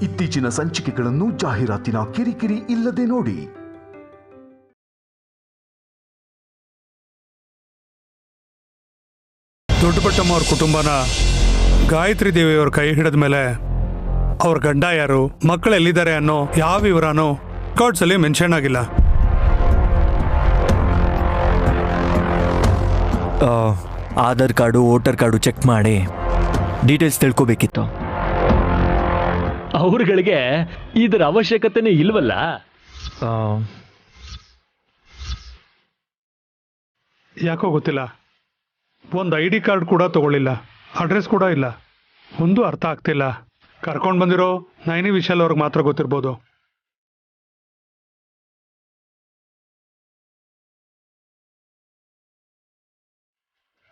ಇತ್ತೀಚಿನ ಸಂಚಿಕೆಗಳನ್ನು ಜಾಹೀರಾತಿನ ಕಿರಿಕಿರಿ ಇಲ್ಲದೆ ನೋಡಿ. ದೊಡ್ಡಬಟ್ಟಮ್ಮ ಅವ್ರ ಕುಟುಂಬನ ಗಾಯತ್ರಿ ದೇವಿಯವ್ರ ಕೈ ಹಿಡಿದ ಮೇಲೆ ಅವ್ರ ಗಂಡ ಯಾರು, ಮಕ್ಕಳು ಎಲ್ಲಿದ್ದಾರೆ ಅನ್ನೋ ಯಾವ ವಿವರನೂ ರೆಕಾರ್ಡ್ಸ್ ಅಲ್ಲಿ ಮೆನ್ಷನ್ ಆಗಿಲ್ಲ. Aadhaar card, voter card check ಮಾಡಿ ಡೀಟೇಲ್ಸ್ ತಿಳ್ಕೋಬೇಕಿತ್ತು. ಅವ್ರಗಳಿಗೆ ಇದರ ಅವಶ್ಯಕತೆನೇ ಇಲ್ವಲ್ಲ. ಯಾಕೋ ಗೊತ್ತಿಲ್ಲ, ಒಂದು ID ಕಾರ್ಡ್ ಕೂಡ ತಗೊಳ್ಳಿಲ್ಲ, ಅಡ್ರೆಸ್ ಕೂಡ ಇಲ್ಲ. ಒಂದು ಅರ್ಥ ಆಗ್ತಿಲ್ಲ. ಕರ್ಕೊಂಡು ಬಂದಿರೋ ನೈನಿ ವಿಶಾಲ್ ಅವ್ರಿಗೆ ಮಾತ್ರ ಗೊತ್ತಿರ್ಬೋದು.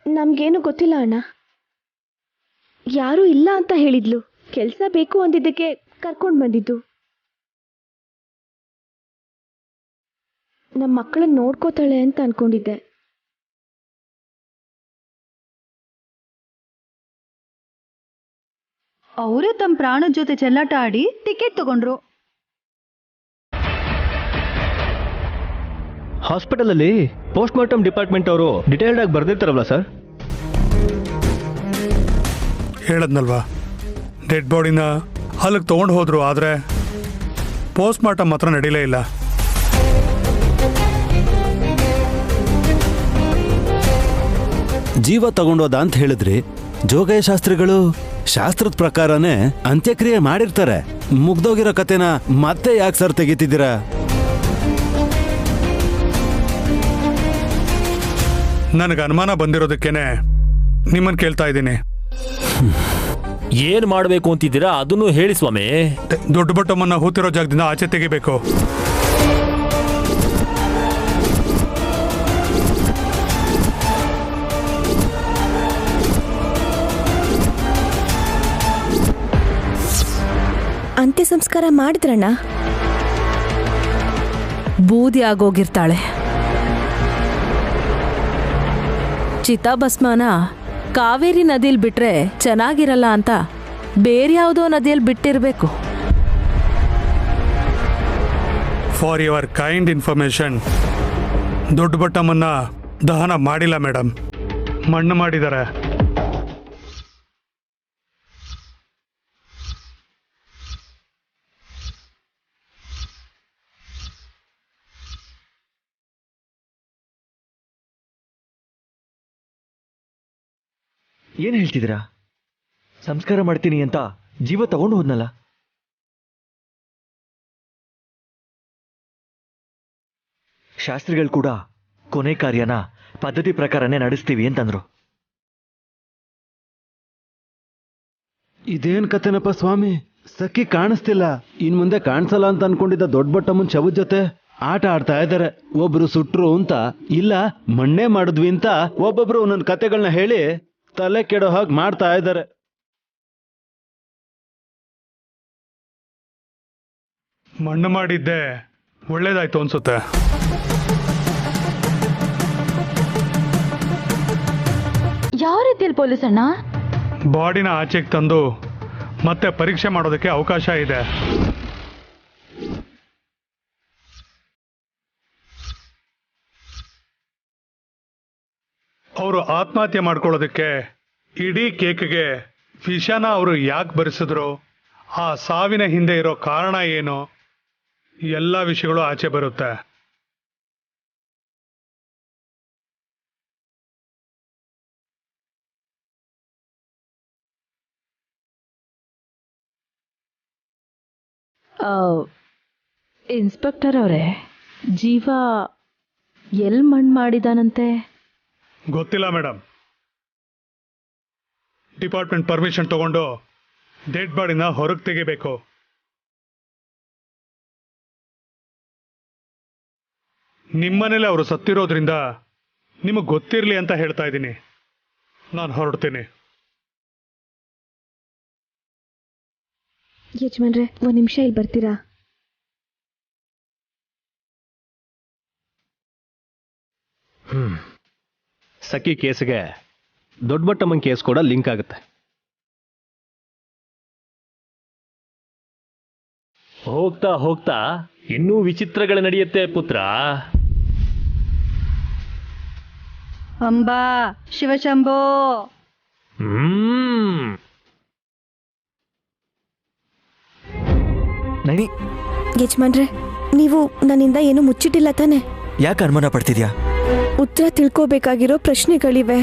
ನಮ್ಗೇನು ಗೊತ್ತಿಲ್ಲ ಅಣ್ಣ. ಯಾರೂ ಇಲ್ಲ ಅಂತ ಹೇಳಿದ್ಲು. ಕೆಲಸ ಬೇಕು ಅಂದಿದ್ದಕ್ಕೆ ಕರ್ಕೊಂಡು ಬಂದಿದ್ದು. ನಮ್ಮ ಮಕ್ಕಳನ್ನ ನೋಡ್ಕೋತಾಳೆ ಅಂತ ಅನ್ಕೊಂಡಿದ್ದೆ. ಅವರೇ ತಮ್ಮ ಪ್ರಾಣದ ಜೊತೆ ಚೆಲ್ಲಾಟ ಆಡಿ ಟಿಕೆಟ್ ತಗೊಂಡ್ರು. ಹಾಸ್ಪಿಟಲ್ ಅಲ್ಲಿ ಪೋಸ್ಟ್ ಮಾರ್ಟಮ್ ಡಿಪಾರ್ಟ್ಮೆಂಟ್ ಅವರು ಡಿಟೇಲ್ಡ್ ಆಗಿ ಬರ್ದಿರ್ತಾರಲ್ಲ ಸರ್. ಹೇಳದ್ನಲ್ವಾ, ಡೆಡ್ ಬಾಡಿನ ಅಲ್ಲಿಗೆ ತೊಗೊಂಡು ಹೋದ್ರು, ಆದರೆ ಪೋಸ್ಟ್ ಮಾರ್ಟಮ್ ಮಾತ್ರ ನಡೀಲೇ ಇಲ್ಲ. ಜೀವ ತಗೊಂಡೋದ ಅಂತ ಹೇಳಿದ್ರಿ. ಜೋಗಯ್ಯ ಶಾಸ್ತ್ರಿಗಳು ಶಾಸ್ತ್ರದ ಪ್ರಕಾರನೇ ಅಂತ್ಯಕ್ರಿಯೆ ಮಾಡಿರ್ತಾರೆ. ಮುಗ್ದೋಗಿರೋ ಕತೆನ ಮತ್ತೆ ಯಾಕೆ ಸರ್ ತೆಗಿತಿದ್ದೀರಾ? ನನಗೆ ಅನುಮಾನ ಬಂದಿರೋದಕ್ಕೇನೆ ನಿಮ್ಮನ್ನು ಕೇಳ್ತಾ ಇದ್ದೀನಿ. ಏನ್ ಮಾಡಬೇಕು ಅಂತಿದ್ದೀರಾ ಅದನ್ನು ಹೇಳಿ ಸ್ವಾಮಿ. ದೊಡ್ಡಬಟ್ಟಮ್ಮನ್ನ ಹೂತಿರೋ ಜಾಗದಿಂದ ಆಚೆ ತೆಗಿಬೇಕು. ಅಂತ್ಯ ಸಂಸ್ಕಾರ ಮಾಡಿದ್ರಣ್ಣ. ಬೂದಿ ಆಗೋಗಿರ್ತಾಳೆ. ಚಿತಾಭಸ್ಮನ ಕಾವೇರಿ ನದಿಯಲ್ಲಿ ಬಿಟ್ರೆ ಚೆನ್ನಾಗಿರಲ್ಲ ಅಂತ ಬೇರೆ ಯಾವುದೋ ನದಿಯಲ್ಲಿ ಬಿಟ್ಟಿರ್ಬೇಕು. ಫಾರ್ ಯುವರ್ ಕೈಂಡ್ ಇನ್ಫಾರ್ಮೇಶನ್, ದೊಡ್ಡಬಟ್ಟಮ್ಮನ್ನ ದಹನ ಮಾಡಿಲ್ಲ ಮೇಡಮ್, ಮಣ್ಣು ಮಾಡಿದ್ದಾರೆ. ಏನ್ ಹೇಳ್ತಿದ್ದೀರಾ? ಸಂಸ್ಕಾರ ಮಾಡ್ತೀನಿ ಅಂತ ಜೀವ ತಗೊಂಡು ಹೋದ್ನಲ್ಲ. ಶಾಸ್ತ್ರಿಗಳು ಕೂಡ ಕೊನೆ ಕಾರ್ಯನ ಪದ್ಧತಿ ಪ್ರಕಾರನೇ ನಡೆಸ್ತೀವಿ ಅಂತಂದ್ರು. ಇದೇನ್ ಕತೆನಪ್ಪ ಸ್ವಾಮಿ? ಸಖಿ ಕಾಣಿಸ್ತಿಲ್ಲ. ಇನ್ ಮುಂದೆ ಕಾಣಿಸಲ್ಲ ಅಂತ ಅನ್ಕೊಂಡಿದ್ದ ದೊಡ್ಡಬಟ್ಟಮ್ಮನ್ ಶವದ ಜೊತೆ ಆಟ ಆಡ್ತಾ ಇದ್ದಾರೆ. ಒಬ್ರು ಸುಟ್ರು ಅಂತ, ಇಲ್ಲ ಮಣ್ಣೆ ಮಾಡಿದ್ವಿ ಅಂತ ಒಬ್ಬೊಬ್ರು ಒಂದೊಂದು ಕತೆಗಳನ್ನ ಹೇಳಿ ತಲೆ ಕೆಡೋ ಹಾಗೆ ಮಾಡ್ತಾ ಇದ್ದಾರೆ. ಮಣ್ಣು ಮಾಡಿದ್ದೆ ಒಳ್ಳೇದಾಯ್ತು ಅನ್ಸುತ್ತೆ. ಯಾವ ರೀತಿಯಲ್ಲಿ ಪೊಲೀಸ್ ಅಣ್ಣ? ಬಾಡಿನ ಆಚೆಗೆ ತಂದು ಮತ್ತೆ ಪರೀಕ್ಷೆ ಮಾಡೋದಕ್ಕೆ ಅವಕಾಶ ಇದೆ. ಅವರು ಆತ್ಮಹತ್ಯೆ ಮಾಡ್ಕೊಳ್ಳೋದಕ್ಕೆ ಇಡೀ ಕೇಕ್ಗೆ ವಿಷಾನ ಅವರು ಯಾಕೆ ಬರೆಸಿದ್ರು, ಆ ಸಾವಿನ ಹಿಂದೆ ಇರೋ ಕಾರಣ ಏನು, ಎಲ್ಲ ವಿಷಯಗಳು ಆಚೆ ಬರುತ್ತೆ. ಇನ್ಸ್ಪೆಕ್ಟರ್ ಅವರೇ, ಜೀವ ಎಲ್ಲಿ ಮಣ್ಣು ಮಾಡಿದಾನಂತೆ? ಗೊತ್ತಿಲ್ಲ ಮೇಡಮ್. ಡಿಪಾರ್ಟ್ಮೆಂಟ್ ಪರ್ಮಿಷನ್ ತಗೊಂಡು ಡೆಡ್ ಬಾಡಿನ ಹೊರಗೆ ತೆಗಿಬೇಕು. ನಿಮ್ಮನೇಲೆ ಅವರು ಸತ್ತಿರೋದ್ರಿಂದ ನಿಮಗೆ ಗೊತ್ತಿರಲಿ ಅಂತ ಹೇಳ್ತಾ ಇದ್ದೀನಿ. ನಾನು ಹೊರಡ್ತೀನಿ. ಯಜಮಾನ್ರೆ, ಒಂದು ನಿಮಿಷ ಇಲ್ಲಿ ಬರ್ತೀರಾ? ಸಖಿ ಕೇಸ್ಗೆ ದೊಡ್ಡಬಟ್ಟಮ್ಮನ ಕೇಸ್ ಕೂಡ ಲಿಂಕ್ ಆಗುತ್ತೆ. ಹೋಗ್ತಾ ಹೋಗ್ತಾ ಇನ್ನೂ ವಿಚಿತ್ರಗಳು ನಡೆಯುತ್ತೆ ಪುತ್ರ. ಅಂಬಾ ಶಿವಶಂಭೋ. ನೈನಿ, ಯಜಮಾನ್ರೆ, ನೀವು ನನ್ನಿಂದ ಏನು ಮುಚ್ಚಿಟ್ಟಿಲ್ಲ ತಾನೆ? ಯಾಕೆ ಅನುಮಾನ ಪಡ್ತಿದ್ಯಾ? ಉತ್ತರ ತಿಳ್ಕೋಬೇಕಾಗಿರೋ ಪ್ರಶ್ನೆಗಳಿವೆ.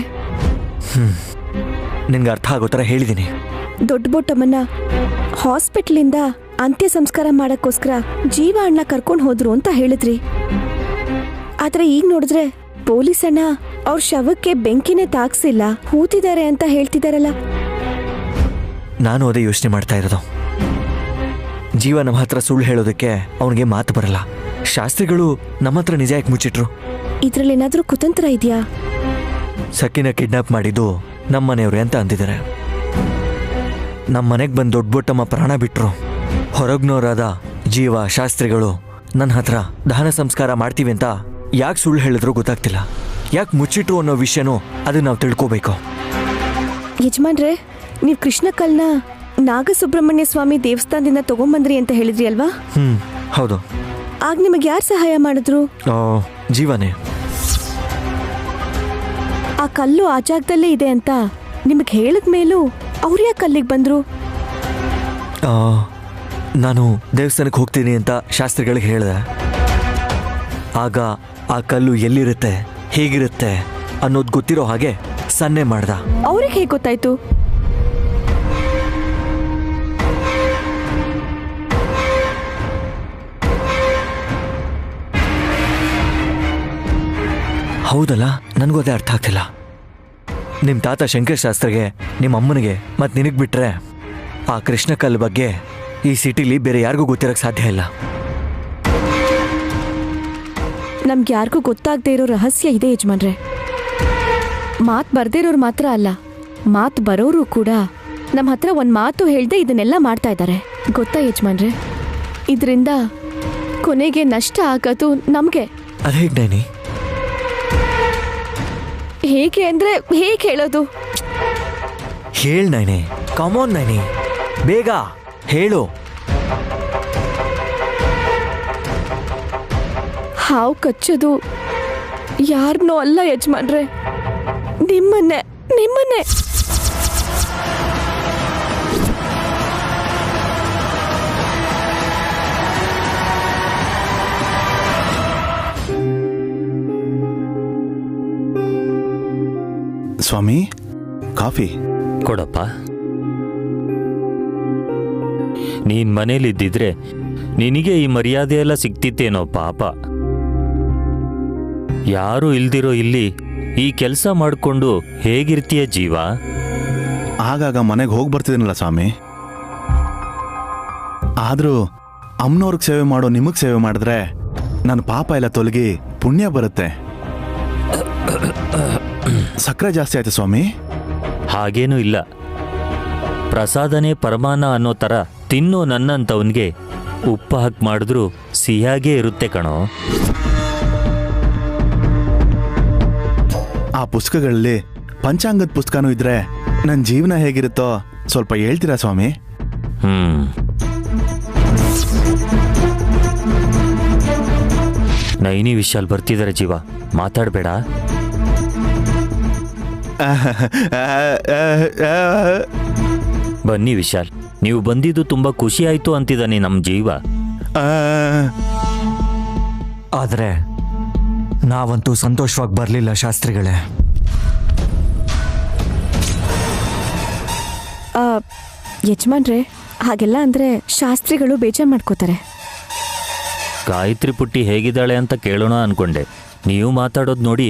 ನಿನ್ಗೆ ಅರ್ಥ ಆಗೋ ಥರ ಹೇಳಿದ್ದೀನಿ. ದೊಡ್ಡ ಬೊಟ್ಟಮ್ಮನ್ನ ಹಾಸ್ಪಿಟ್ಲಿಂದ ಅಂತ್ಯ ಸಂಸ್ಕಾರ ಮಾಡಕ್ಕೋಸ್ಕರ ಜೀವ ಅಣ್ಣ ಕರ್ಕೊಂಡು ಹೋದ್ರು ಅಂತ ಹೇಳಿದ್ರಿ. ಆದ್ರೆ ಈಗ ನೋಡಿದ್ರೆ ಪೊಲೀಸ್ ಅಣ್ಣ ಅವ್ರ ಶವಕ್ಕೆ ಬೆಂಕಿನೇ ತಾಕ್ಸಿಲ್ಲ, ಹೂತಿದ್ದಾರೆ ಅಂತ ಹೇಳ್ತಿದಾರಲ್ಲ. ನಾನು ಅದೇ ಯೋಚನೆ ಮಾಡ್ತಾ ಇರೋದು. ಜೀವ ನಮ್ಮ ಹತ್ರ ಸುಳ್ಳು ಹೇಳೋದಕ್ಕೆ ಅವನಿಗೆ ಮಾತು ಬರಲ್ಲ. ಶಾಸ್ತ್ರಿಗಳು ನಮ್ಮ ಹತ್ರ ನಿಜ ಯಾಕೆ ಮುಚ್ಚಿಟ್ರು? ಇದ್ರಲ್ಲಿ ಏನಾದ್ರೂ ಕುತಂತ್ರ ಇದೆಯಾ? ಸಖಿನ ಕಿಡ್ನಾಪ್ ಮಾಡಿದ್ದು ನಮ್ಮನೆಯವ್ರೆ ಅಂತ ಅಂತಿದ್ದಾರೆ. ನಮ್ಮ ಮನೆಗೆ ಬಂದು ದೊಡ್ಡ ಬೊಟ್ಟಮ್ಮ ಪ್ರಾಣ ಬಿಟ್ರು. ಹೊರಗ್ನವರಾದ ಜೀವ ಶಾಸ್ತ್ರಿಗಳು ನನ್ನ ಹತ್ರ ದಹನ ಸಂಸ್ಕಾರ ಮಾಡ್ತೀವಿ ಅಂತ ಯಾಕೆ ಸುಳ್ಳು ಹೇಳಿದ್ರು ಗೊತ್ತಾಗ್ತಿಲ್ಲ. ಯಾಕೆ ಮುಚ್ಚಿಟ್ರು ಅನ್ನೋ ವಿಷಯನೂ ಅದನ್ನ ನಾವು ತಿಳ್ಕೋಬೇಕು. ಯಜಮಾನ್ರೆ, ನೀವು ಕೃಷ್ಣ ಕಲ್ನ ನಾಗಸುಬ್ರಹ್ಮಣ್ಯ ಸ್ವಾಮಿ ದೇವಸ್ಥಾನದಿಂದ ತಗೊಂಬಂದ್ರಿ ಅಂತ ಹೇಳಿದ್ರಿ ಅಲ್ವಾ? ಹೌದು. ಆಗ ನಿಮಗೆ ಯಾರು ಸಹಾಯ ಮಾಡಿದ್ರು? ಜೀವನೇ. ಆ ಕಲ್ಲು ಆ ಜಾಗದಲ್ಲೇ ಇದೆ ಅಂತ ನಿಮಗೆ ಹೇಳಿದ ಮೇಲೂ ಅವ್ರು ಯಾಕೆ ಅಲ್ಲಿಗೆ ಬಂದ್ರು? ನಾನು ದೇವಸ್ಥಾನಕ್ಕೆ ಹೋಗ್ತೀನಿ ಅಂತ ಶಾಸ್ತ್ರಿಗಳಿಗೆ ಹೇಳಿದೆ. ಆಗ ಆ ಕಲ್ಲು ಎಲ್ಲಿರುತ್ತೆ, ಹೇಗಿರುತ್ತೆ ಅನ್ನೋದು ಗೊತ್ತಿರೋ ಹಾಗೆ ಸನ್ನೆ ಮಾಡ್ದ. ಅವ್ರಿಗೆ ಹೇಗೆ ಗೊತ್ತಾಯ್ತು? ಹೌದಲ್ಲ, ನನಗೂ ಅದೇ ಅರ್ಥ ಆಗ್ತಿಲ್ಲ. ನಿಮ್ಮ ತಾತ ಶಂಕರ್ ಶಾಸ್ತ್ರಿಗೆ, ನಿಮ್ಮ ಅಮ್ಮನಿಗೆ ಮತ್ತು ನಿನಗೆ ಬಿಟ್ರೆ ಆ ಕೃಷ್ಣ ಕಲ್ಲು ಬಗ್ಗೆ ಈ ಸಿಟಿಲಿ ಬೇರೆ ಯಾರಿಗೂ ಗೊತ್ತಿರೋಕ್ಕೆ ಸಾಧ್ಯ ಇಲ್ಲ. ನಮ್ಗೆ ಯಾರಿಗೂ ಗೊತ್ತಾಗದೇ ಇರೋ ರಹಸ್ಯ ಇದೆ ಯಜಮಾನ್ರೆ. ಮಾತು ಬರ್ದೇ ಇರೋರು ಮಾತ್ರ ಅಲ್ಲ, ಮಾತು ಬರೋರು ಕೂಡ ನಮ್ಮ ಹತ್ರ ಒಂದು ಮಾತು ಹೇಳ್ದೆ ಇದನ್ನೆಲ್ಲ ಮಾಡ್ತಾ ಇದ್ದಾರೆ. ಗೊತ್ತಾ ಯಜಮಾನ್ರೆ, ಇದರಿಂದ ಕೊನೆಗೆ ನಷ್ಟ ಆಗೋದು ನಮಗೆ. ಅದು ಹೇಗೆ ನೈನಿ? ಹೇಗೆ ಅಂದ್ರೆ ಹೇಗೆ ಹೇಳೋದು? ಹೇಳು ನೈನಿ, ಕಾಮೋನ್ ನೈನಿ, ಬೇಗ ಹೇಳು. ಹಾವು ಕಚ್ಚೋದು ಯಾರನ್ನೋ ಅಲ್ಲ ಯಜಮಾನ್ರೆ, ನಿಮ್ಮನ್ನೇ. ಸ್ವಾಮಿ, ಕಾಫಿ ಕೊಡಪ್ಪ. ನೀನ್ ಮನೇಲಿದ್ದಿದ್ರೆ ನಿನಗೆ ಈ ಮರ್ಯಾದೆ ಎಲ್ಲ ಸಿಕ್ತಿತ್ತೇನೋ ಪಾಪ. ಯಾರು ಇಲ್ದಿರೋ ಇಲ್ಲಿ ಈ ಕೆಲಸ ಮಾಡಿಕೊಂಡು ಹೇಗಿರ್ತೀಯ ಜೀವ? ಆಗಾಗ ಮನೆಗೆ ಹೋಗಿ ಬರ್ತಿದ್ದೀನಲ್ಲ ಸ್ವಾಮಿ. ಆದರೂ ಅಮ್ಮನವ್ರಿಗೆ ಸೇವೆ ಮಾಡೋ ನಿಮಗೆ ಸೇವೆ ಮಾಡಿದ್ರೆ ನನ್ನ ಪಾಪ ಎಲ್ಲ ತೊಲಗಿ ಪುಣ್ಯ ಬರುತ್ತೆ. ಸಕ್ಕರೆ ಜಾಸ್ತಿ ಆಯ್ತು ಸ್ವಾಮಿ? ಹಾಗೇನೂ ಇಲ್ಲ. ಪ್ರಸಾದನೇ ಪರಮಾನ ಅನ್ನೋ ಥರ ತಿನ್ನೋ ನನ್ನಂಥವನ್ಗೆ ಉಪ್ಪು ಹಾಕಿ ಮಾಡಿದ್ರೂ ಸಿಹಿಯಾಗೇ ಇರುತ್ತೆ ಕಣೋ. ಆ ಪುಸ್ತಕಗಳಲ್ಲಿ ಪಂಚಾಂಗದ ಪುಸ್ತಕನೂ ಇದ್ರೆ ನನ್ನ ಜೀವನ ಹೇಗಿರುತ್ತೋ ಸ್ವಲ್ಪ ಹೇಳ್ತೀರಾ ಸ್ವಾಮಿ? ನೈನಿ ವಿಶಾಲ್ ಬರ್ತಿದ್ದಾರೆ ಜೀವ, ಮಾತಾಡಬೇಡ. ಬನ್ನಿ ವಿಶಾಲ್, ನೀವು ಬಂದಿದ್ದು ತುಂಬಾ ಖುಷಿ ಆಯ್ತು ಅಂತಿದ್ದಾನೆ ನಮ್ಮ ಜೀವ. ಆದರೆ ನಾವಂತೂ ಸಂತೋಷವಾಗಿ ಬರಲಿಲ್ಲ ಶಾಸ್ತ್ರಿಗಳೇ. ಯಜಮಾನ್ರೆ, ಹಾಗೆಲ್ಲ ಅಂದ್ರೆ ಶಾಸ್ತ್ರಿಗಳು ಬೇಜಾರು ಮಾಡ್ಕೋತಾರೆ. ಗಾಯತ್ರಿ ಪುಟ್ಟಿ ಹೇಗಿದ್ದಾಳೆ ಅಂತ ಕೇಳೋಣ ಅನ್ಕೊಂಡೆ. ನೀವು ಮಾತಾಡೋದು ನೋಡಿ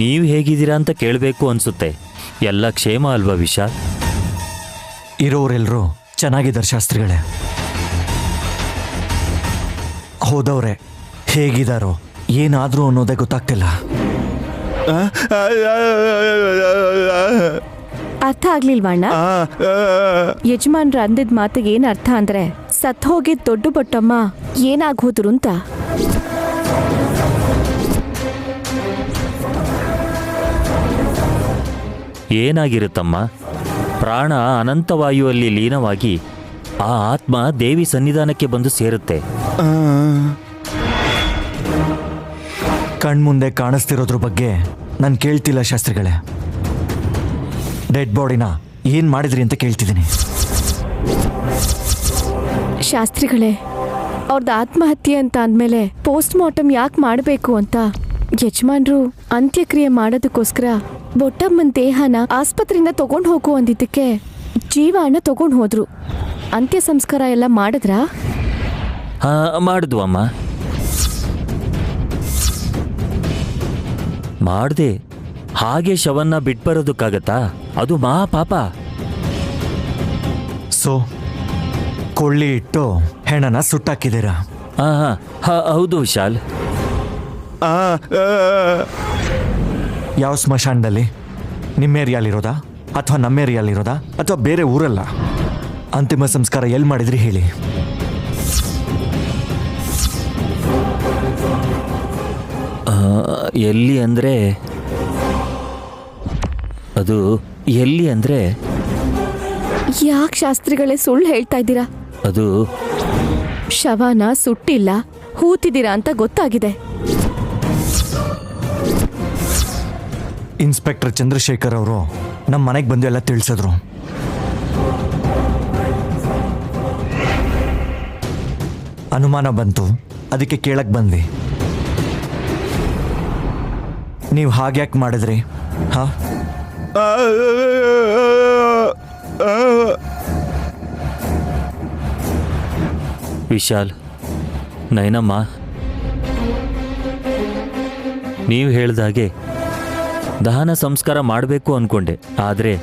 ನೀವು ಹೇಗಿದ್ದೀರಾ ಅಂತ ಕೇಳಬೇಕು ಅನ್ಸುತ್ತೆ. ಎಲ್ಲ ಕ್ಷೇಮ ಅಲ್ವಾ ವಿಶಾಲ್? ಇರೋರೆಲ್ಲರೂ ಚೆನ್ನಾಗಿದ್ದಾರೆ ಶಾಸ್ತ್ರಿಗಳೇ. ಹೋದವ್ರೆ ಹೇಗಿದ್ದಾರೋ ಏನಾದರೂ ಅನ್ನೋದೇ ಗೊತ್ತಾಗ್ತಿಲ್ಲ. ಅರ್ಥ ಆಗ್ಲಿಲ್ವಣ್ಣ? ಯಜಮಾನ್ರ ಅಂದಿದ್ ಮಾತಿಗೆ ಏನ್ ಅರ್ಥ ಅಂದ್ರೆ ಸತ್ ಹೋಗಿದ್ ದೊಡ್ಡ ಬೊಟ್ಟಮ್ಮ ಏನಾಗೋದ್ರು ಅಂತ. ಏನಾಗಿರುತ್ತಮ್ಮ? ಪ್ರಾಣ ಅನಂತವಾಯುವಲ್ಲಿ ಲೀನವಾಗಿ ಆ ಆತ್ಮ ದೇವಿ ಸನ್ನಿಧಾನಕ್ಕೆ ಬಂದು ಸೇರುತ್ತೆ. ಕಣ್ಮುಂದೆ ಕಾಣಿಸ್ತಿರೋದ್ರ ಬಗ್ಗೆ ನಾನು ಕೇಳ್ತಿಲ್ಲ ಶಾಸ್ತ್ರಿಗಳೇ. ಡೆಡ್ ಬಾಡಿನ ಏನ್ ಮಾಡಿದ್ರಿ ಅಂತ ಕೇಳ್ತಿದ್ದೀನಿ. ಶಾಸ್ತ್ರಿಗಳೇ, ಅವ್ರದ್ದು ಆತ್ಮಹತ್ಯೆ ಅಂತ ಅಂದಮೇಲೆ ಪೋಸ್ಟ್ ಮಾರ್ಟಮ್ ಯಾಕೆ ಮಾಡಬೇಕು ಅಂತ ಯಜಮಾನ್ರು ಅಂತ್ಯಕ್ರಿಯೆ ಮಾಡೋದಕ್ಕೋಸ್ಕರ ಬೊಟ್ಟಮ್ಮನ ದೇಹನ ಆಸ್ಪತ್ರೆಯಿಂದ ತಗೊಂಡು ಹೋಗು ಅಂದಿದ್ದಕ್ಕೆ ಜೀವನ ತಗೊಂಡು ಹೋದ್ರು. ಅಂತ್ಯ ಸಂಸ್ಕಾರ ಎಲ್ಲ ಮಾಡಿದ್ರಾ? ಮಾಡಿದ್ವಮ್ಮ. ಮಾಡ್ದೆ. ಹಾಗೆ ಶವನ್ನ ಬಿಟ್ಬರೋದಕ್ಕಾಗತ್ತಾ? ಅದು ಮಹಾ ಪಾಪ. ಸೊ ಕೊಳ್ಳಿ ಇಟ್ಟು ಹೆಣನ ಸುಟ್ಟಾಕಿದ್ದೀರಾ? ಹೌದು ವಿಶಾಲ್. ಯಾವ ಸ್ಮಶಾನದಲ್ಲಿ? ನಿಮ್ಮ ಏರಿಯಾಲಿರೋದಾ ಅಥವಾ ನಮ್ಮ ಏರಿಯಾಲಿರೋದಾ ಅಥವಾ ಬೇರೆ ಊರಲ್ಲ? ಅಂತಿಮ ಸಂಸ್ಕಾರ ಎಲ್ಲಿ ಮಾಡಿದ್ರಿ ಹೇಳಿ. ಎಲ್ಲಿ ಅಂದರೆ ಅದು ಎಲ್ಲಿ ಅಂದರೆ ಯಾಕೆ ಶಾಸ್ತ್ರಿಗಳೇ ಸುಳ್ಳು ಹೇಳ್ತಾ ಇದ್ದೀರಾ? ಅದು ಶವನ ಸುಟ್ಟಿಲ್ಲ, ಹೂತಿದ್ದೀರಾ ಅಂತ ಗೊತ್ತಾಗಿದೆ. ಇನ್ಸ್ಪೆಕ್ಟರ್ ಚಂದ್ರಶೇಖರ್ ಅವರು ನಮ್ಮ ಮನೆಗೆ ಬಂದು ಎಲ್ಲ ತಿಳಿಸಿದ್ರು. ಅನುಮಾನ ಬಂತು, ಅದಕ್ಕೆ ಕೇಳಕ್ ಬಂದ್ವಿ. ನೀವು ಹಾಗ್ಯಾಕೆ ಮಾಡಿದ್ರಿ? ಹಾ, ವಿಶಾಲ್, ನೈನಮ್ಮ, ನೀವು ಹೇಳ್ದಾಗೆ ದಹನ ಸಂಸ್ಕಾರ ಮಾಡಬೇಕು ಅಂದ್ಕೊಂಡೆ. ಆದರೆ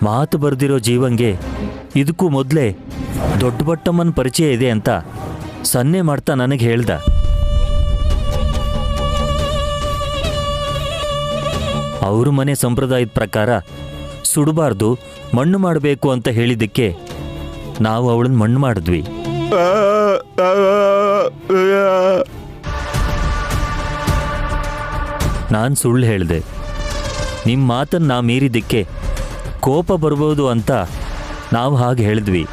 ಮಾತು ಬರೆದಿರೋ ಜೀವಂಗೆ ಇದಕ್ಕೂ ಮೊದಲೇ ದೊಡ್ಡ ಬಟ್ಟಮ್ಮನ ಪರಿಚಯ ಇದೆ ಅಂತ ಸನ್ನೆ ಮಾಡ್ತಾ ನನಗೆ ಹೇಳ್ದ. ಅವ್ರ ಮನೆ ಸಂಪ್ರದಾಯದ ಪ್ರಕಾರ ಸುಡಬಾರ್ದು, ಮಣ್ಣು ಮಾಡಬೇಕು ಅಂತ ಹೇಳಿದ್ದಕ್ಕೆ ನಾವು ಅವಳನ್ನ ಮಣ್ಣು ಮಾಡಿದ್ವಿ. ನಾನು ಸುಳ್ಳು ಹೇಳಿದೆ. ನಿಮ್ಮ ಮಾತನ್ನು ನಾ ಮೀರಿದ್ದಕ್ಕೆ ಕೋಪ ಬರ್ಬೋದು ಅಂತ ನಾವು ಹಾಗೆ ಹೇಳಿದ್ವಿ.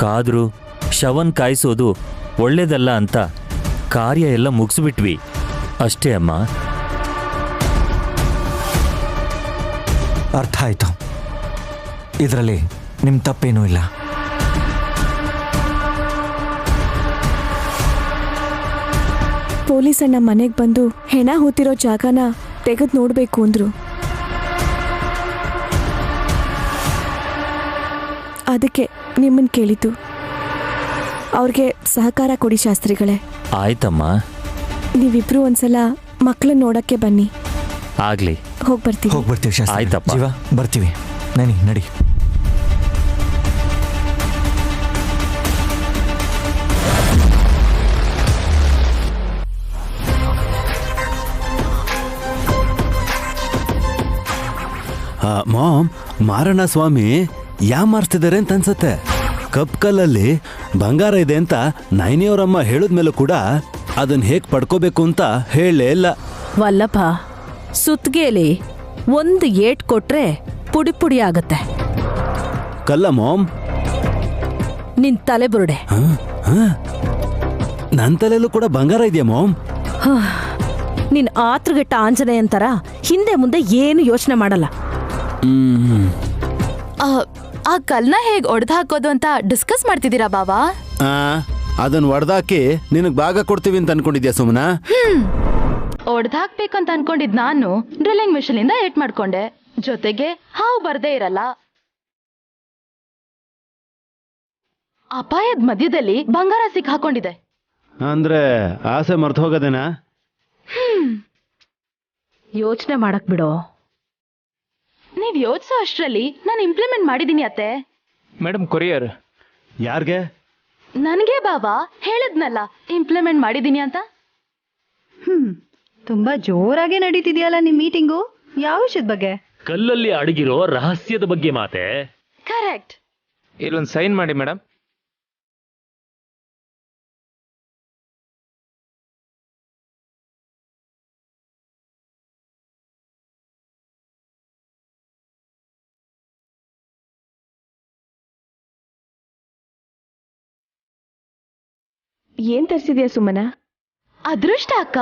ಕಾದ್ರು ಶವನ್ ಕಾಯಿಸೋದು ಒಳ್ಳೇದಲ್ಲ ಅಂತ ಕಾರ್ಯ ಎಲ್ಲ ಮುಗಿಸ್ಬಿಟ್ವಿ ಅಷ್ಟೇ ಅಮ್ಮ. ಅರ್ಥ ಆಯ್ತು. ಇದರಲ್ಲಿ ನಿಮ್ಮ ತಪ್ಪೇನೂ ಇಲ್ಲ. ಪೊಲೀಸಣ್ಣ ಮನೆಗೆ ಬಂದು ಹೆಣ ಹೂತಿರೋ ಜಾಗನ ತೆಗೆದು ನೋಡಬೇಕು ಅಂದ್ರು. ಅದಕ್ಕೆ ನಿಮ್ಮನ್ನು ಕೇಳಿದ್ದು. ಅವ್ರಿಗೆ ಸಹಕಾರ ಕೊಡಿ ಶಾಸ್ತ್ರಿಗಳೇ. ಆಯ್ತಮ್ಮ. ನೀವಿಬ್ರು ಒಂದ್ಸಲ ಮಕ್ಕಳನ್ನ ನೋಡಕ್ಕೆ ಬನ್ನಿ. ಆಗ್ಲಿ, ಹೋಗ್ಬರ್ತೀವಿ ಶಾಸ್ತ್ರಿ. ಆಯ್ತಪ್ಪ. ಜೀವ, ಬರ್ತೀವಿ. ನಡಿ. ಮಾಮ್, ಮಾರಣ್ಣ ಸ್ವಾಮಿ ಮಾರ್ಸ್ತಿದ್ದಾರೆ ಅಂತ ಅನ್ಸತ್ತೆ. ಕಪ್ ಕಲ್ಲಲ್ಲಿ ಬಂಗಾರ ಇದೆ ಅಂತ ನೈನಿಯವರಮ್ಮ ಹೇಳಿದ್ಮೇಲೂ ಕೂಡ ಅದನ್ನ ಹೇಗ್ ಪಡ್ಕೋಬೇಕು ಅಂತ ಹೇಳಲೇ ಇಲ್ಲ. ವಲ್ಲಭ, ಸುತ್ಗೇಲಿ ಒಂದು ಏಟ್ ಕೊಟ್ರೆ ಪುಡಿ ಪುಡಿ ಆಗತ್ತೆ. ಕಲ್ಲ ಮಾಮ್, ನಿನ್ ತಲೆ ಬುರುಡೆ. ನನ್ ತಲೆಯಲ್ಲೂ ಕೂಡ ಬಂಗಾರ ಇದೆಯಾ ಮಾಮ್? ನಿನ್ ಆತೃಗೆಟ್ಟ ಆಂಜನೇಯನ್ ತರ ಹಿಂದೆ ಮುಂದೆ ಏನು ಯೋಚನೆ ಮಾಡಲ್ಲ. ಆ ಕಲ್ನ ಹೇಗ್ ಒಡೆದು ಹಾಕೋದು ಅಂತ ಡಿಸ್ಕಸ್ ಮಾಡ್ತಿದ್ದೀರಾ ಬಾಬಾ? ಅದನ್ನ ಒಡೆದಾಕಿ ನಿನಗ್ ಭಾಗ ಕೊಡ್ತೀವಿ ಅಂತ ಅನ್ಕೊಂಡಿದ್ಯಾ ಸುಮನ? ಒಡೆದು ಹಾಕ್ಬೇಕು ಅಂತ ಅನ್ಕೊಂಡಿದ್ ನಾನು ಡ್ರಿಲ್ಲಿಂಗ್ ಮಿಷನ್ ಇಂದ ಏಟ್ ಮಾಡ್ಕೊಂಡೆ. ಜೊತೆಗೆ ಹಾವು ಬರ್ದೇ ಇರಲ್ಲ. ಅಪಾಯದ ಮಧ್ಯದಲ್ಲಿ ಬಂಗಾರ ಸಿಕ್ಕಾಕೊಂಡಿದೆ. ಅಂದ್ರೆ ಆಸೆ ಮರ್ತು ಹೋಗೋದೇನಾ? ಯೋಚನೆ ಮಾಡಕ್ ಬಿಡೋ. ನೀವ್ ಯೋಚಿಸೋ ಅಷ್ಟ್ರಲ್ಲಿ ನಾನು ಇಂಪ್ಲಿಮೆಂಟ್ ಮಾಡಿದೀನಿ ಅತ್ತೆ. ಮೇಡಮ್, ಕೊರಿಯರ್ ಯಾರ್ಗೆ? ನನ್ಗೆ ಬಾಬಾ ಹೇಳಿದ್ನಲ್ಲ ಇಂಪ್ಲಿಮೆಂಟ್ ಮಾಡಿದೀನಿ ಅಂತ. ತುಂಬಾ ಜೋರಾಗಿ ನಡೀತಿದ್ಯಲ್ಲ ನಿಮ್ ಮೀಟಿಂಗು. ಯಾವ ವಿಷಯದ ಬಗ್ಗೆ? ಕಲ್ಲಲ್ಲಿ ಅಡಗಿರೋ ರಹಸ್ಯದ ಬಗ್ಗೆ ಮಾತೆ. ಕರೆಕ್ಟ್. ಇಲ್ಲೊಂದು ಸೈನ್ ಮಾಡಿ ಮೇಡಮ್. ಏನ್ ತರ್ಸಿದ್ಯಾ ಸುಮನ? ಅದೃಷ್ಟ ಅಕ್ಕ.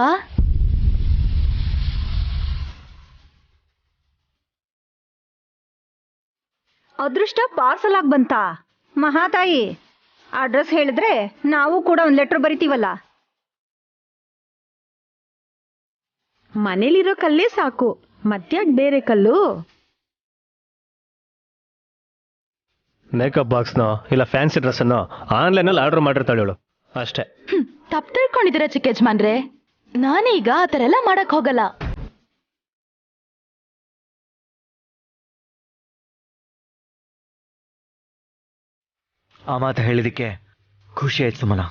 ಅದೃಷ್ಟ ಪಾರ್ಸಲ್ ಆಗಿ ಬಂತಾ? ಮಹಾತಾಯಿ, ಅಡ್ರೆಸ್ ಹೇಳಿದ್ರೆ ನಾವು ಕೂಡ ಒಂದು ಲೆಟರ್ ಬರಿತೀವಲ್ಲ. ಮನೇಲಿರೋ ಕಲ್ಲೇ ಸಾಕು, ಮತ್ತ್ಯಾಕ್ ಬೇರೆ ಕಲ್ಲು? ಮೇಕಪ್ ಬಾಕ್ಸ್ನೋ ಇಲ್ಲ ಫ್ಯಾನ್ಸಿ ಡ್ರೆಸ್ಸನ್ನೋ ಆನ್ಲೈನಲ್ಲಿ ಆರ್ಡರ್ ಮಾಡಿರ್ತಾಳೆ ಇವಳು ಅಷ್ಟೇ. ತಪ್ಪು ತಿಳ್ಕೊಂಡಿದ್ದೀರಾ ಚಿಕ್ಕ ಯಜಮಾನ್ರೆ, ನಾನೀಗ ಆ ಥರ ಎಲ್ಲ ಮಾಡಕ್ ಹೋಗಲ್ಲ. ಆ ಮಾತು ಹೇಳಿದಕ್ಕೆ ಖುಷಿ ಆಯ್ತು ಸುಮನ.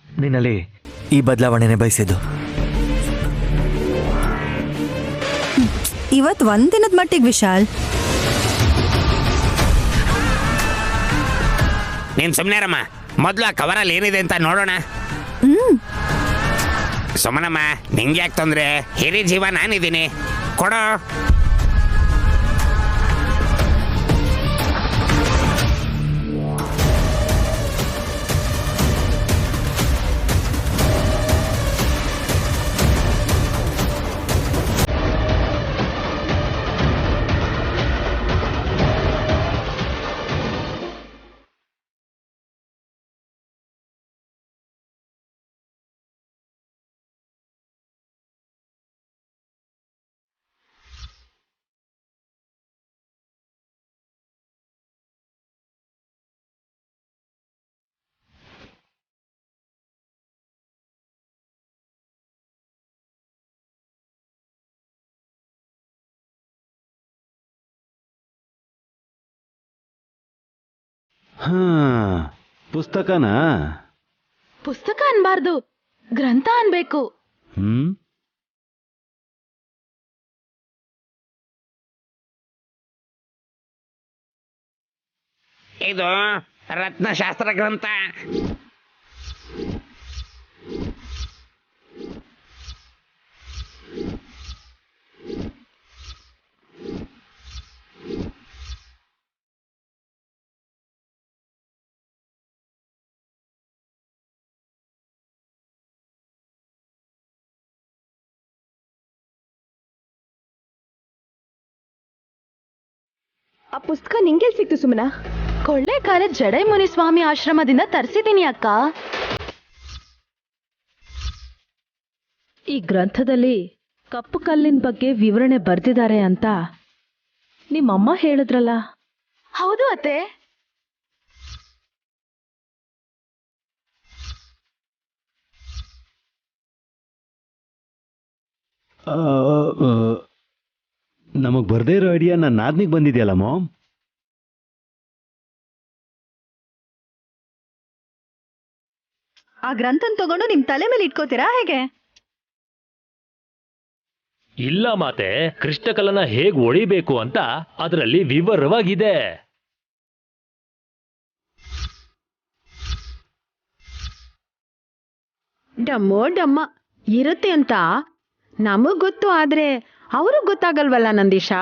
ನಿನ್ನಲ್ಲಿ ಈ ಬದಲಾವಣೆನೇ ಬಯಸಿದ್ದು. ಇವತ್ತು ಒಂದಿನದ ಮಟ್ಟಿಗೆ ವಿಶಾಲ್, ನೀನ್ ಸುಮ್ನೆರಮ್ಮ, ಮೊದ್ಲು ಆ ಕವರಲ್ಲಿ ಏನಿದೆ ಅಂತ ನೋಡೋಣ. ಸುಮನಮ್ಮ, ನಿಂಗೆ ಯಾಕೆ ತೊಂದ್ರೆ? ಹಿರಿ ಜೀವ ನಾನಿದ್ದೀನಿ, ಕೊಡೋ. ಪುಸ್ತಕನಾ? ಪುಸ್ತಕ ಅನ್ಬಾರ್ದು, ಗ್ರಂಥ ಅನ್ಬೇಕು. ಇದು ರತ್ನಶಾಸ್ತ್ರ ಗ್ರಂಥ. ಆ ಪುಸ್ತಕ ನಿಂಗೆಲ್ ಸಿಕ್ತು ಸುಮನ? ಕೊಳ್ಳೇಗಾಲ ಜಡೈ ಮುನಿಸ್ವಾಮಿ ಆಶ್ರಮದಿಂದ ತರಿಸಿದ್ದೀನಿ ಅಕ್ಕ. ಈ ಗ್ರಂಥದಲ್ಲಿ ಕಪ್ಪು ಕಲ್ಲಿನ ಬಗ್ಗೆ ವಿವರಣೆ ಬರ್ದಿದ್ದಾರೆ ಅಂತ ನಿಮ್ಮಮ್ಮ ಹೇಳಿದ್ರಲ್ಲ? ಹೌದು ಅತ್ತೆ. ನಮಗ್ ಬರ್ದೇ ಇರೋ ಐಡಿಯಾ ನನ್ನ ನಾದ್ನಿಗೆ ಬಂದಿದೆಯಲ್ಲ ಮಾಮ್. ಆ ಗ್ರಂಥನ್ ತಗೊಂಡು ನಿಮ್ ತಲೆ ಮೇಲೆ ಇಟ್ಕೋತೀರಾ ಹೇಗೆ? ಇಲ್ಲ ಮಾತೆ, ಕೃಷ್ಣಕಲನ ಹೇಗ್ ಒಳಿಬೇಕು ಅಂತ ಅದರಲ್ಲಿ ವಿವರವಾಗಿದೆ. ಡಮ್ಮೋ ಡಮ್ಮ ಇರುತ್ತೆ ಅಂತ ನಮಗ್ ಗೊತ್ತು, ಆದ್ರೆ ಅವ್ರಿಗೆ ಗೊತ್ತಾಗಲ್ವಲ್ಲ ನಂದೀಶ.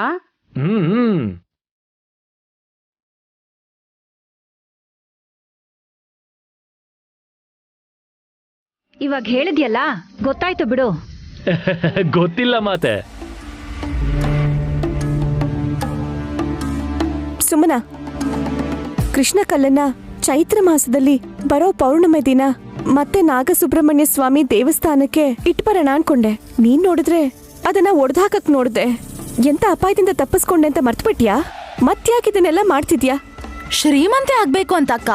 ಇವಾಗ ಹೇಳಿದ್ಯಲ್ಲ, ಗೊತ್ತಾಯ್ತು ಬಿಡು. ಗೊತ್ತಿಲ್ಲ ಮಾತೆ. ಸುಮನ, ಕೃಷ್ಣ ಕಲ್ಲನ್ನ ಚೈತ್ರ ಮಾಸದಲ್ಲಿ ಬರೋ ಪೌರ್ಣಮಿ ದಿನ ಮತ್ತೆ ನಾಗಸುಬ್ರಹ್ಮಣ್ಯ ಸ್ವಾಮಿ ದೇವಸ್ಥಾನಕ್ಕೆ ಇಟ್ಬರೋಣ ಅನ್ಕೊಂಡೆ. ನೀನ್ ನೋಡಿದ್ರೆ ಅದನ್ನ ಒಡೆದಾಕಕ್ ನೋಡ್ದೆ. ಎಂತ ಅಪಾಯದಿಂದ ತಪ್ಪಿಸ್ಕೊಂಡೆ ಅಂತ ಮರ್ತ್ಬಿಟ್ಯಾ? ಮತ್ತ್ಯಾಕೆ ಇದನ್ನೆಲ್ಲ ಮಾಡ್ತಿದ್ಯಾ? ಶ್ರೀಮಂತೆ ಆಗ್ಬೇಕು ಅಂತ ಅಕ್ಕ.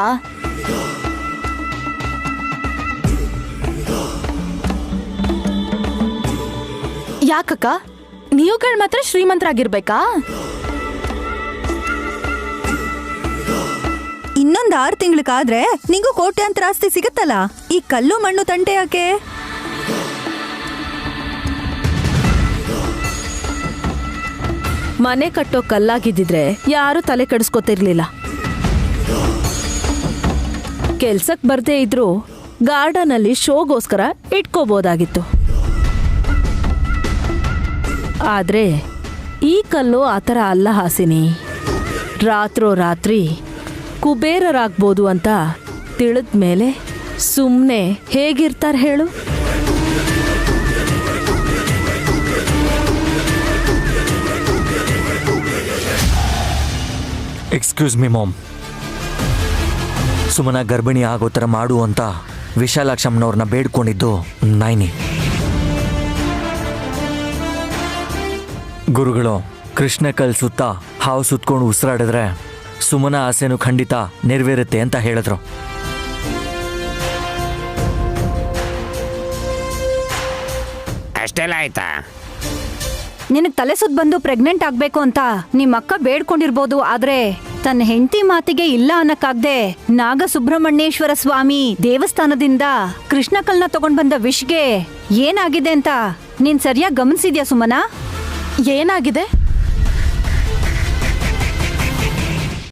ಯಾಕಕ್ಕ, ನೀವುಗಳು ಮಾತ್ರ ಶ್ರೀಮಂತರಾಗಿರ್ಬೇಕಾ? ಇನ್ನೊಂದು 6 ತಿಂಗಳಕ್ಕಾದ್ರೆ ನಿಂಗೂ ಕೋಟ್ಯಾಂತರ ಆಸ್ತಿ ಸಿಗುತ್ತಲ್ಲ. ಈ ಕಲ್ಲು ಮಣ್ಣು ತಂಟೆ ಯಾಕೆ? ಮನೆ ಕಟ್ಟೋ ಕಲ್ಲಾಗಿದ್ದಿದ್ರೆ ಯಾರು ತಲೆ ಕೆಡಿಸ್ಕೊತಿರ್ಲಿಲ್ಲ. ಕೆಲ್ಸಕ್ ಬರ್ದೇ ಇದ್ರು ಗಾರ್ಡನ್ ಅಲ್ಲಿ ಶೋಗೋಸ್ಕರ ಇಟ್ಕೋಬೋದಾಗಿತ್ತು. ಆದ್ರೆ ಈ ಕಲ್ಲು ಆತರ ಅಲ್ಲ ಹಾಸಿನಿ. ರಾತ್ರೋರಾತ್ರಿ ಕುಬೇರರಾಗ್ಬೋದು ಅಂತ ತಿಳಿದ್ಮೇಲೆ ಸುಮ್ಮನೆ ಹೇಗಿರ್ತಾರ ಹೇಳು? ಎಕ್ಸ್ಕ್ಯೂಸ್ ಮಿ ಮಾಮ್, ಸುಮನ ಗರ್ಭಿಣಿ ಆಗೋ ಥರ ಮಾಡು ಅಂತ ವಿಶಾಲಾಕ್ಷಮ್ಮನವ್ರನ್ನ ಬೇಡ್ಕೊಂಡಿದ್ದು ನೈನಿ. ಗುರುಗಳು ಕೃಷ್ಣ ಕಲ್ ಸುತ್ತ ಹಾವು ಸುತ್ಕೊಂಡು ಉಸಿರಾಡಿದ್ರೆ ಸುಮನ ಆಸೆನೂ ಖಂಡಿತ ನೆರವೇರುತ್ತೆ ಅಂತ ಹೇಳಿದ್ರು. ಅಷ್ಟೆಲ್ಲ ಆಯ್ತಾ? ನಿನಗ್ ತಲೆ ಸುತ್ತ ಬಂದು ಪ್ರೆಗ್ನೆಂಟ್ ಆಗ್ಬೇಕು ಅಂತ ನಿಮ್ ಅಕ್ಕ ಬೇಡ್ಕೊಂಡಿರ್ಬೋದು, ಆದ್ರೆ ತನ್ನ ಹೆಂಡತಿ ಮಾತಿಗೆ ಇಲ್ಲ ಅನ್ನಕ್ಕಾಗ್ದೆ ನಾಗ ಸುಬ್ರಹ್ಮಣ್ಯೇಶ್ವರ ಸ್ವಾಮಿ ದೇವಸ್ಥಾನದಿಂದ ಕೃಷ್ಣಕಲ್ನ ತಗೊಂಡ್ ಬಂದ ವಿಷ್ಗೆ ಏನಾಗಿದೆ ಅಂತ ನೀನ್ ಸರಿಯಾಗಿ ಗಮನಿಸಿದ್ಯಾ ಸುಮನಾ? ಏನಾಗಿದೆ?